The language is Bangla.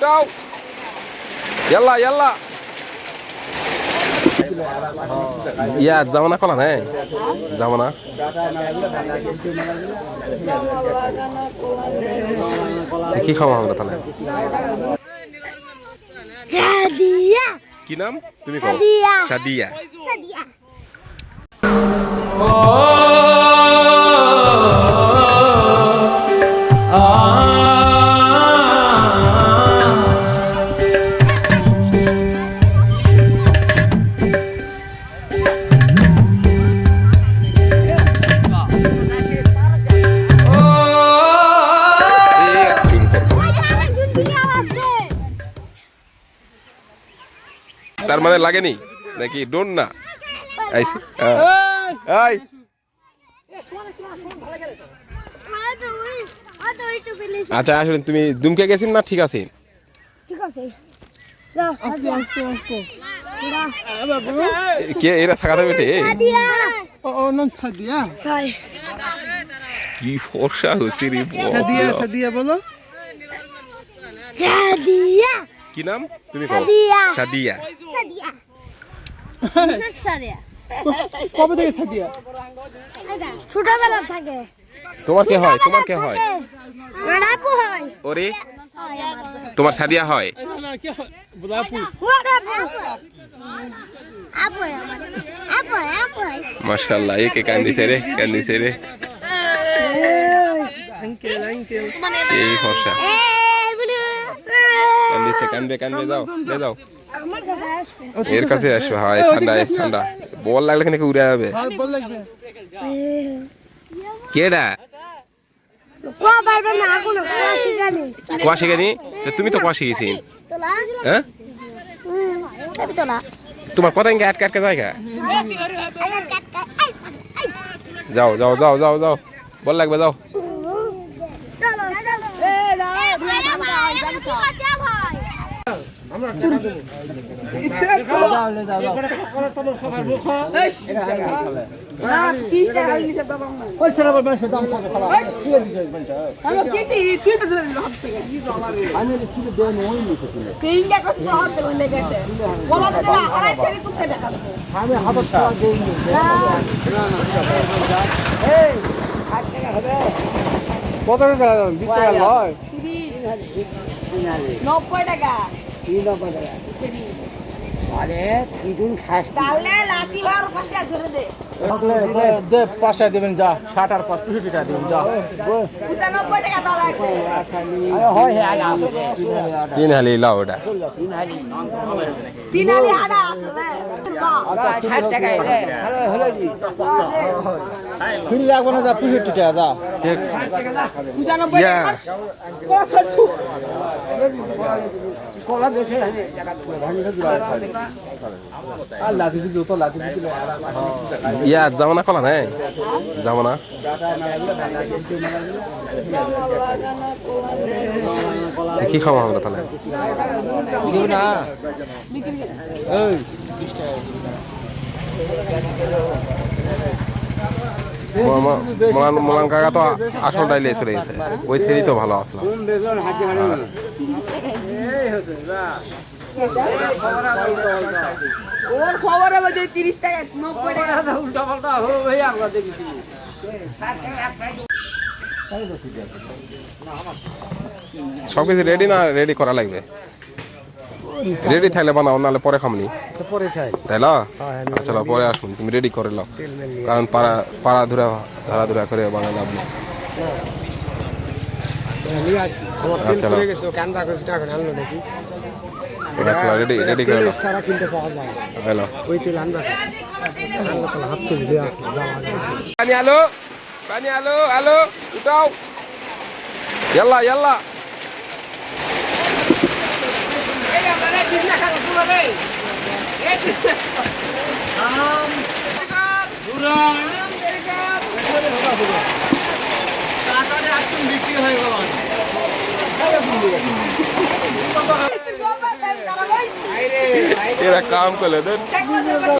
উঠাও। ইয়াল্লা ইয়াল্লা ইয়া যাবো না কলা হ্যাঁ যাবো না কি খাবো আমরা তাহলে কি নাম তুমি কও সাদিয়া তার মানে লাগেনি নাকি ডোন না আচ্ছা আসলে তুমি দুমকে গেছেন না ঠিক আছে কে এরা থাকাতে বেটে কি ফর্সা হচ্ছে রে সাদিয়া বলো কি নাম তুমি কও সাদিয়া কবে থেকে সাদিয়া ছোটবেলা থাকে তোমার কে হয় ওরে তোমার সাদিয়া হয় মাশাআল্লাহ একে কান্দিছে রে এই ফর্সা কান্দে যাও এর কাছে আসো হয় ঠান্ডা বল লাগলে কেন উড়ে যাবে কেডা কুয়াশি গানি তুমি তো কুয়াশি গেছি হ্যাঁ তোমার কথা ইনকে আটকে জায়গা যাও বল লাগবে যাও কত টাকা 20 টাকা লয় 90 টাকা আরে কিদুন খাস ডালে লাতি আর পাঁচটা ধরে দে দে 5 টাকা দিবেন যা 60 আর 65 টাকা দিবেন যা 95 টাকা দাও লাগবে আরে হয় হে আয়া তিন হালি লাও ওটা তিন হালি আড়া আসলে 60 টাকা রে ভালো হলো জি ফিরে লাগবে না যা 65 টাকা যা 95 টাকা কত ঠুক কলা বেছে না টাকা ভাঙিয়ে দিবা আর লাতি দিও তো লাতি দিলে ইয়া যাবো না কলা হ্যাঁ যাবো না কি খাবো আমরা তাহলে দিব না এই 20 টাকা মোলান কাকা তো আসলটাই লেগে চলে গেছে ওই সেরি তো ভালো আসলো ওর খবর হবে যে 30 টাকা 90 টাকা উল্টা পাল্টা হবে ভাই আমরা দেখি সবকিছু রেডি করা লাগবে রেডি থাকলে বানাও নাহলে পরে খামনি পরে খাই তাই না চলো পরে আসুন তুমি রেডি করে লাও কারণ পাড়া ধরা করে বানালে আপনি আচ্ছা রেডি করে লাও হ্যালো পানি আলো উঠাও ইয়াল্লা এরা কাম করলে